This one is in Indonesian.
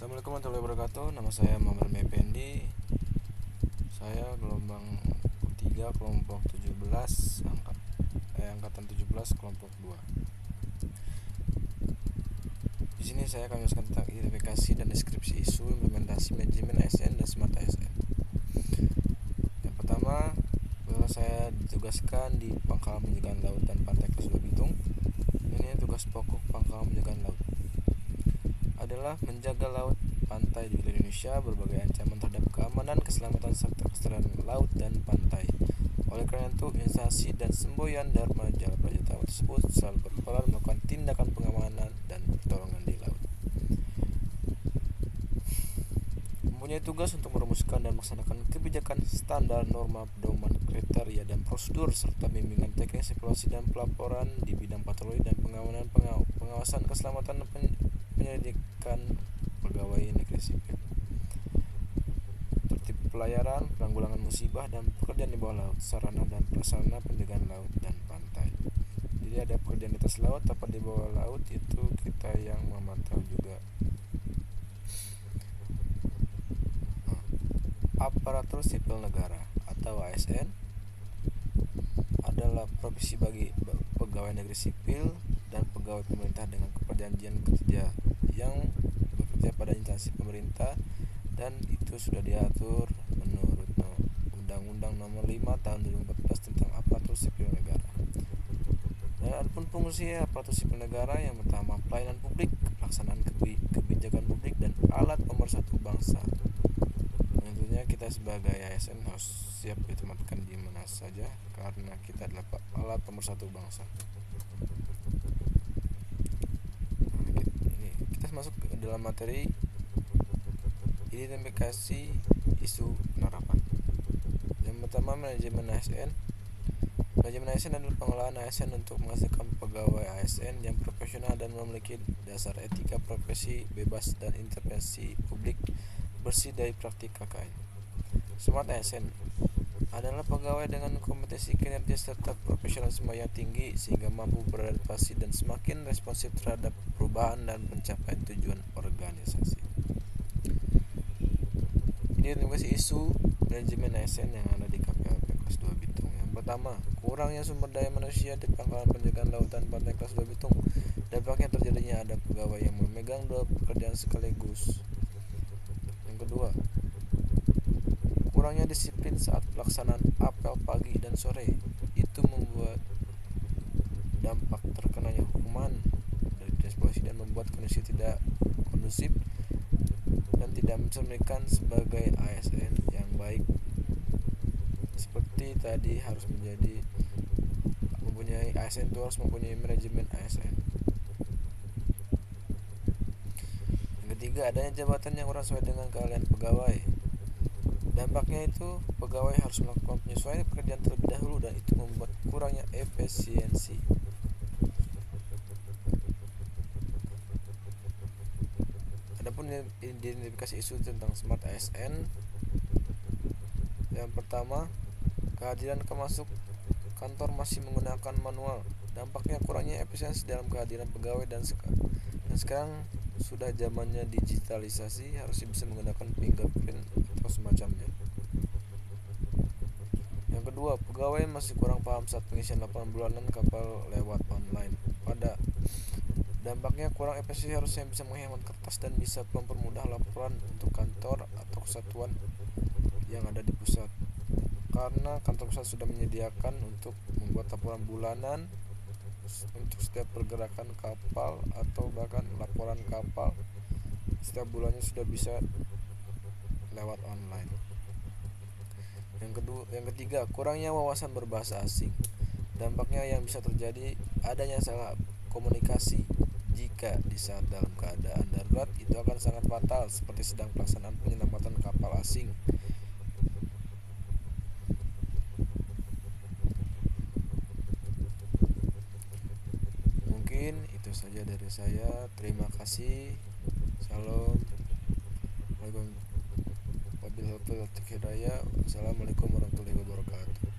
Assalamualaikum warahmatullahi wabarakatuh. Nama saya Muhammad Mependi. Saya gelombang 3 kelompok 17 angkatan 17 kelompok 2. Di sini saya akan menjelaskan tentang identifikasi dan deskripsi isu implementasi manajemen ASN dan Smart ASN. Yang pertama, bahwa saya ditugaskan di Pangkalan Penjagaan Laut dan Pantai Kelas 2 Bitung. Ini tugas pokok Pangkalan Penjagaan Laut adalah menjaga laut pantai di wilayah Indonesia berbagai ancaman terhadap keamanan, keselamatan serta kelestarian laut dan pantai. Oleh karena itu, instansi dan semboyan Dharma Jala Prajata tersebut selalu berperan melakukan tindakan pengamanan dan pertolongan di laut. Mempunyai tugas untuk merumuskan dan melaksanakan kebijakan, standar, norma, pedoman, kriteria, dan prosedur serta bimbingan teknis evaluasi dan pelaporan di bidang patroli dan pengamanan, pengawasan keselamatan dan penyelidikan pegawai negeri sipil, tertib pelayaran, penanggulangan musibah dan pekerjaan di bawah laut, sarana dan prasarana penjagaan laut dan pantai. Jadi ada pekerjaan di atas laut, apa di bawah laut itu kita yang memantau juga. Aparatur sipil negara atau ASN adalah profesi bagi pegawai negeri sipil dan pegawai pemerintah dengan perjanjian kerja yang bekerja pada instansi pemerintah, dan itu sudah diatur menurut Undang-Undang Nomor 5 Tahun 2014 tentang aparatur sipil negara. Dan adapun fungsi aparatur sipil negara, yang pertama pelayanan publik, pelaksanaan kebijakan publik, dan alat pemersatu bangsa. Tentunya kita sebagai ASN harus siap ditempatkan di mana saja karena kita adalah alat pemersatu bangsa. Kita masuk ke dalam materi identifikasi isu penerapan. Yang pertama, manajemen ASN. Manajemen ASN adalah pengelolaan ASN untuk menghasilkan pegawai ASN yang profesional dan memiliki dasar etika profesi, bebas dan intervensi publik, bersih dari praktik KKN. Smart ASN adalah pegawai dengan kompetensi kinerja serta profesionalisme yang tinggi sehingga mampu beradaptasi dan semakin responsif terhadap perubahan dan pencapaian tujuan organisasi. Identifikasi isu manajemen ASN yang ada di KPLP Kelas 2 Bitung. Yang pertama, kurangnya sumber daya manusia di Pangkalan Penjagaan Laut dan Pantai Kelas 2 Bitung. Dampaknya terjadinya ada pegawai yang memegang dua pekerjaan sekaligus. Yang kedua, kurangnya disiplin saat pelaksanaan apel pagi dan sore. Itu membuat dampak terkenanya hukuman dari dinas polisi dan membuat kondisi tidak kondusif dan tidak mencerminkan sebagai ASN yang baik. Seperti tadi harus mempunyai ASN itu harus mempunyai manajemen ASN. Yang ketiga, adanya jabatan yang kurang sesuai dengan keahlian pegawai. Dampaknya itu pegawai harus melakukan penyesuaian pekerjaan terlebih dahulu dan itu membuat kurangnya efisiensi. Adapun identifikasi isu tentang Smart ASN, yang pertama, kehadiran masuk kantor masih menggunakan manual. Dampaknya kurangnya efisiensi dalam kehadiran pegawai dan sekarang sudah zamannya digitalisasi, harus bisa menggunakan fingerprint atau semacamnya. Yang kedua, pegawai masih kurang paham saat pengisian laporan bulanan kapal lewat online. Pada dampaknya kurang efisiensi, harusnya bisa menghemat kertas dan bisa mempermudah laporan untuk kantor atau kesatuan yang ada di pusat. Karena kantor pusat sudah menyediakan untuk membuat laporan bulanan untuk setiap pergerakan kapal atau bahkan laporan kapal setiap bulannya sudah bisa lewat online. Yang ketiga, kurangnya wawasan berbahasa asing. Dampaknya yang bisa terjadi adanya salah komunikasi. Jika di saat dalam keadaan darurat itu akan sangat fatal, seperti sedang pelaksanaan penyelamatan kapal asing. Mungkin itu saja dari saya. Terima kasih. Salam. Wabillahi taufiq hidayah. Assalamualaikum warahmatullahi wabarakatuh.